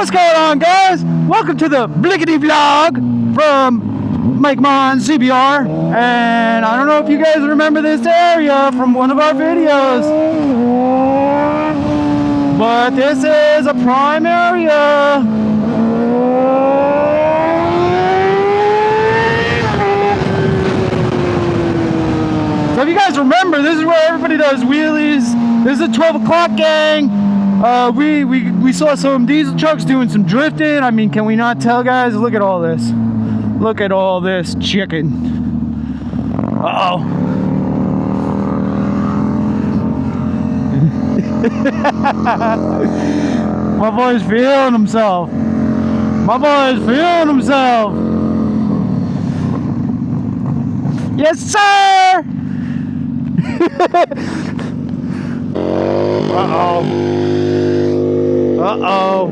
What's going on, guys? Welcome to the Blickety Vlog from Mike Mon CBR. And I don't know if you guys remember this area from one of our videos, but this is a prime area. So if you guys remember, this is where everybody does wheelies. This is a 12 o'clock gang. We saw some diesel trucks doing some drifting. I mean, can we not tell, guys? Look at all this. Look at all this chicken. Uh-oh. My boy's feeling himself. My boy's feeling himself. Yes, sir! Uh-oh. Uh-oh.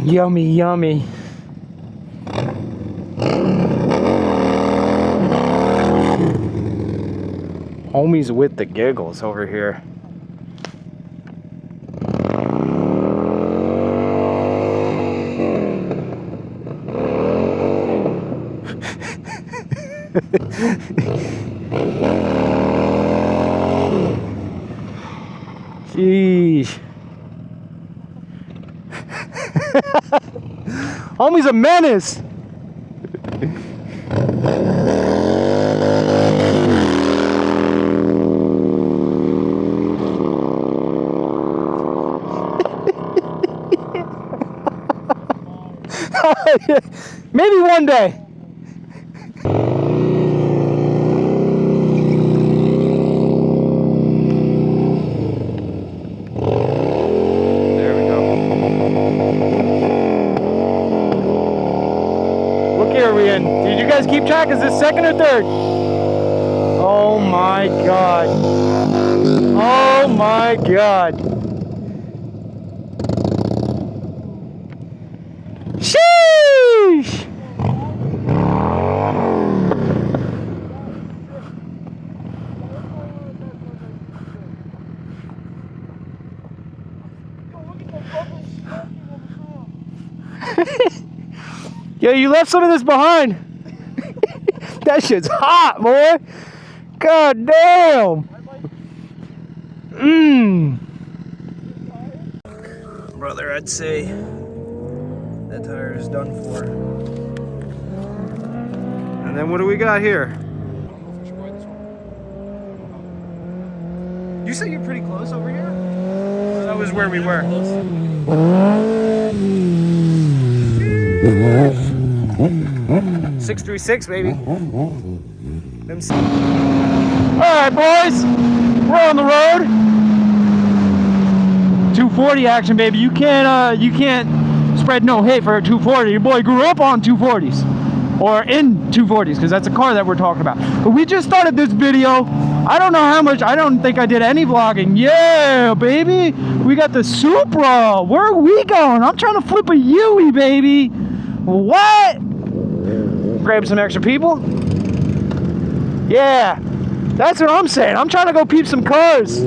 Yummy, yummy. Homie's with the giggles over here. Jeez. Homie's a menace. Maybe one day. Did you guys keep track? Is this second or third? Oh my god. Oh my god. Sheesh! Yo, you left some of this behind. That shit's hot, boy. God damn. Brother, I'd say that tire is done for. And then what do we got here? You said you're pretty close over here? That was where we were. 636, baby. Alright, boys. We're on the road. 240 action, baby. You can't spread no hate for a 240. Your boy grew up on 240s. Or in 240s, because that's a car that we're talking about. But we just started this video. I don't know how much. I don't think I did any vlogging. Yeah, baby. We got the Supra. Where are we going? I'm trying to flip a Yui, baby. What? Grab some extra people? Yeah, that's what I'm saying. I'm trying to go peep some cars.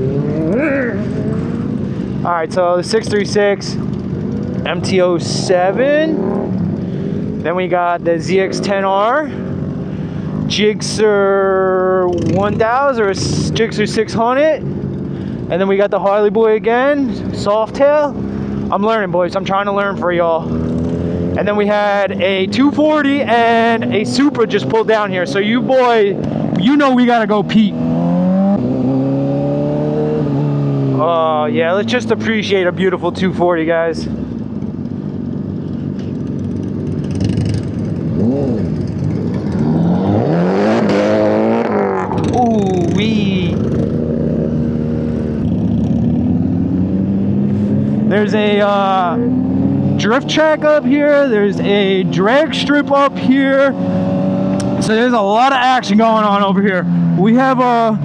Alright, so the 636 mt07. Then we got the zx10rr, gsxr 1000 or gsxr 600. And then we got the Harley boy again, Softail. I'm learning, boys. I'm trying to learn for y'all. And then we had a 240 and a Supra just pulled down here. So you boy, you know we gotta go peep. Oh yeah, let's just appreciate a beautiful 240, guys. Ooh wee. There's a drift track up here. There's a drag strip up here. So there's a lot of action going on over here. We have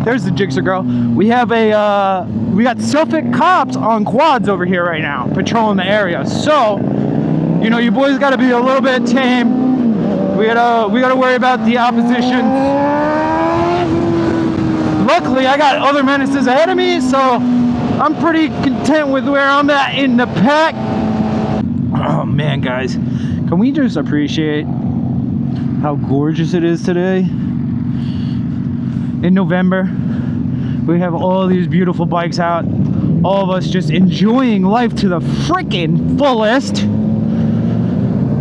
there's the Jigsaw girl. We have we got Suffolk cops on quads over here right now, patrolling the area. So You know, your boys got to be a little bit tame. We gotta worry about the opposition. Luckily, I got other menaces ahead of me, so I'm pretty content with where I'm at in the pack. Oh man, guys, can we just appreciate how gorgeous it is today? In November, we have all these beautiful bikes out, all of us just enjoying life to the freaking fullest.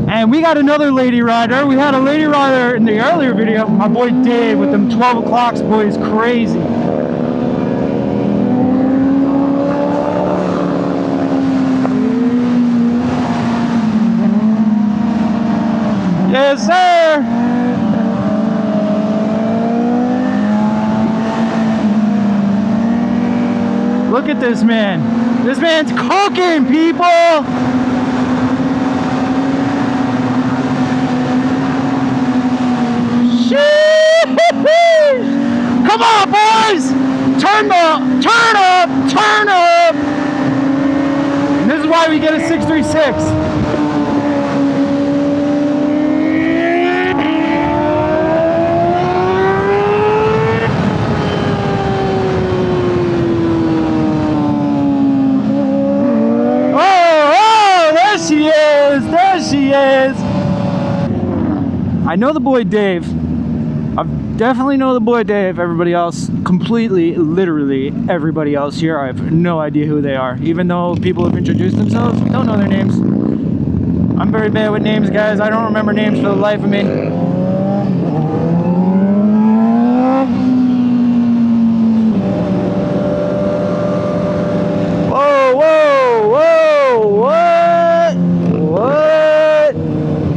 And we got another lady rider. We had a lady rider in the earlier video, my boy Dave with them 12 o'clocks, boy, is crazy. Yes, sir. Look at this man. This man's cooking, people. Come on, boys. Turn up. And this is why we get a 636. There she is. I know the boy Dave. I definitely know the boy Dave. Everybody else, completely, literally everybody else here, I have no idea who they are. Even though people have introduced themselves, don't know their names. I'm very bad with names, guys. I don't remember names for the life of me.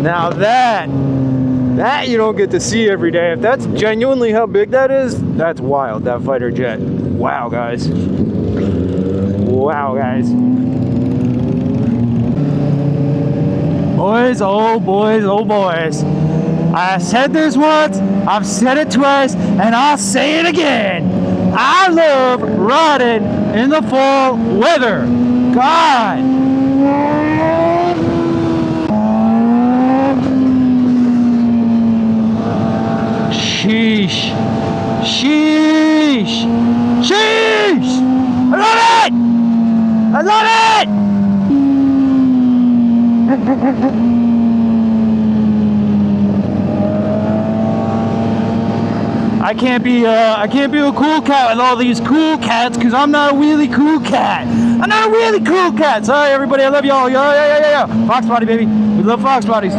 Now that you don't get to see every day. If that's genuinely how big that is, that's wild, that fighter jet. Wow, guys. Wow, guys. Boys, oh boys. I said this once, I've said it twice, and I'll say it again. I love riding in the fall weather. God. Sheesh. I love it! I can't be a cool cat with all these cool cats, because I'm not a wheelie cool cat. I'm not a wheelie cool cat. Sorry, everybody. I love y'all. Yeah. Fox body, baby. We love fox bodies.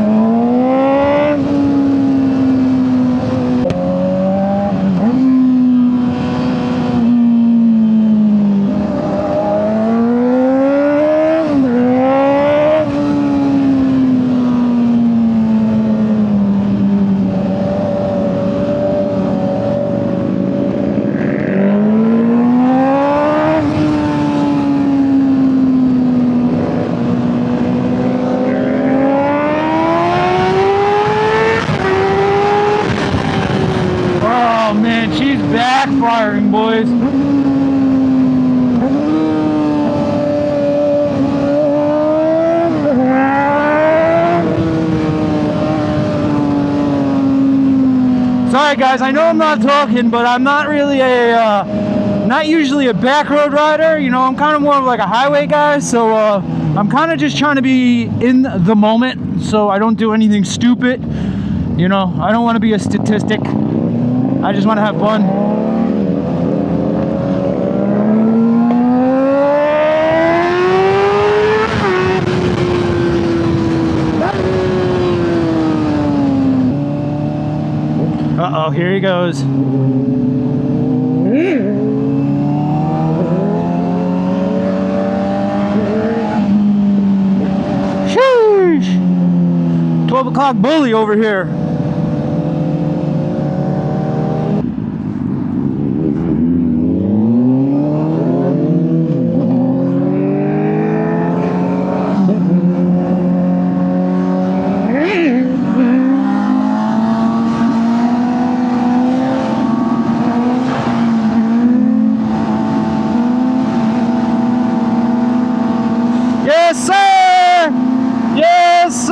Backfiring, boys. Sorry guys, I know I'm not talking, but I'm not really not usually a backroad rider. You know, I'm kind of more of like a highway guy, so I'm kind of just trying to be in the moment so I don't do anything stupid. You know, I don't want to be a statistic. I just want to have fun. Uh-oh, here he goes. Sheesh! 12 o'clock bully over here. Yes, sir! Yes,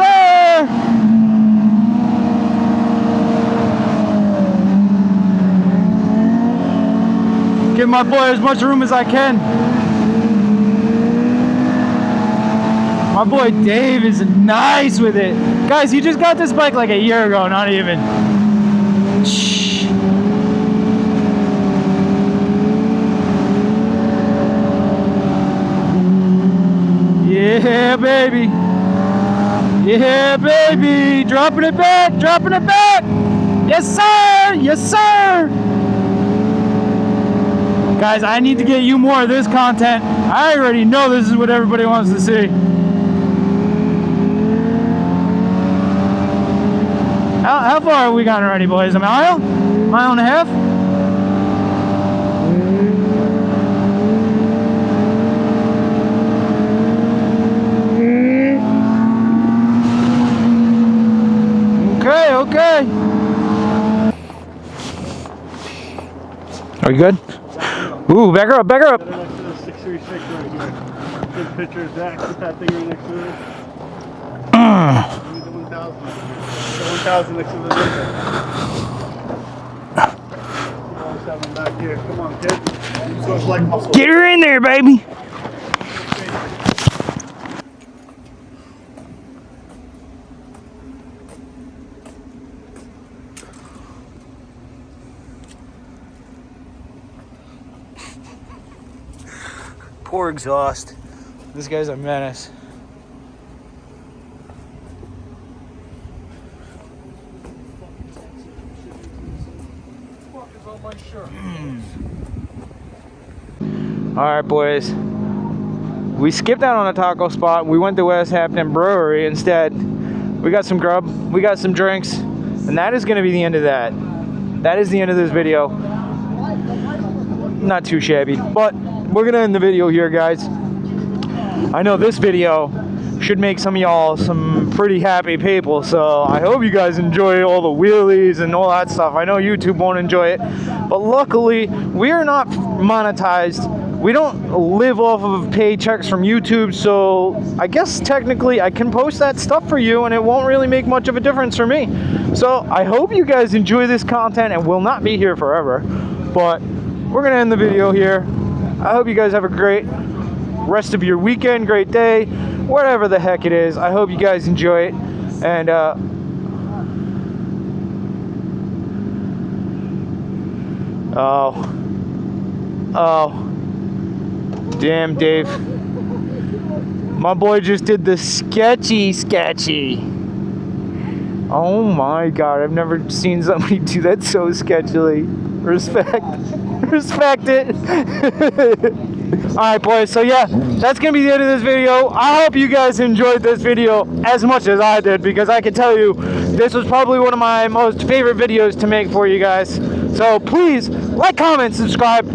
that boy as much room as I can. My boy Dave is nice with it. Guys, he just got this bike like a year ago, not even. Shh. Yeah, baby. Yeah, baby. Dropping it back, dropping it back. Yes, sir. Yes, sir. Guys, I need to get you more of this content. I already know this is what everybody wants to see. How far have we gotten already, boys? A mile? Mile and a half? Okay, okay. Are you good? Ooh, back her up, back her up. Next to the 636 right here. Good picture of Zach. Put that thing right next to it. The 1000. The 1000 next to the Ninja. 07 back here. Come on, kid. So it's like muscle. Get her in there, baby. Poor exhaust. This guy's a menace. Alright, boys. We skipped out on a taco spot. We went to West Hampton Brewery instead. We got some grub, we got some drinks, and that is going to be the end of that. That is the end of this video. Not too shabby, but we're going to end the video here, guys. I know this video should make some of y'all some pretty happy people, so I hope you guys enjoy all the wheelies and all that stuff. I know YouTube won't enjoy it, but luckily we are not monetized. We don't live off of paychecks from YouTube, so I guess technically I can post that stuff for you and it won't really make much of a difference for me. So I hope you guys enjoy this content, and will not be here forever, but we're gonna end the video here. I hope you guys have a great rest of your weekend, great day, whatever the heck it is. I hope you guys enjoy it, and oh, damn, Dave, my boy just did the sketchy. Oh my god, I've never seen somebody do that so sketchily. Respect it. Alright, boys, so yeah, that's gonna be the end of this video. I hope you guys enjoyed this video as much as I did, because I can tell you this was probably one of my most favorite videos to make for you guys. So please like, comment, subscribe,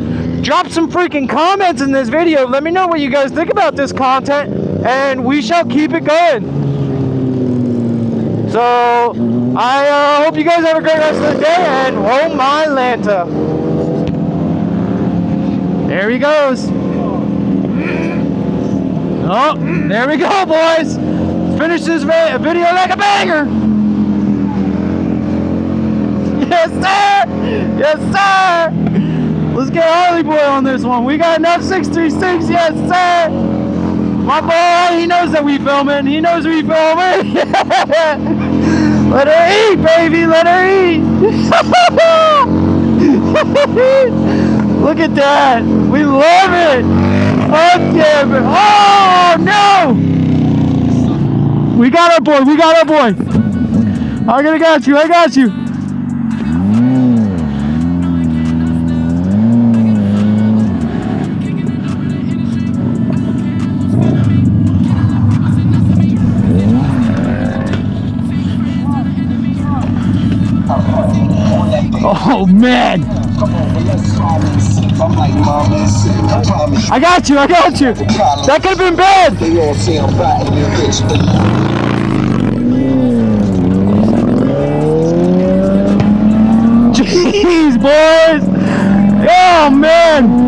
drop some freaking comments in this video. Let me know what you guys think about this content, and we shall keep it going. So I hope you guys have a great rest of the day, and oh my Lanta. There he goes. Oh, there we go, boys. Let's finish this video like a banger. Yes, sir. Yes, sir. Let's get Harley boy on this one. We got enough 636. Yes, sir. My boy, he knows that we filming. He knows we filming. Let her eat, baby. Let her eat. Look at that. We love it. Fuck yeah. Oh, no. We got our boy. We got our boy. I got you. I got you. Oh, man. I got you. That could have been bad. Jeez, boys. Oh, man.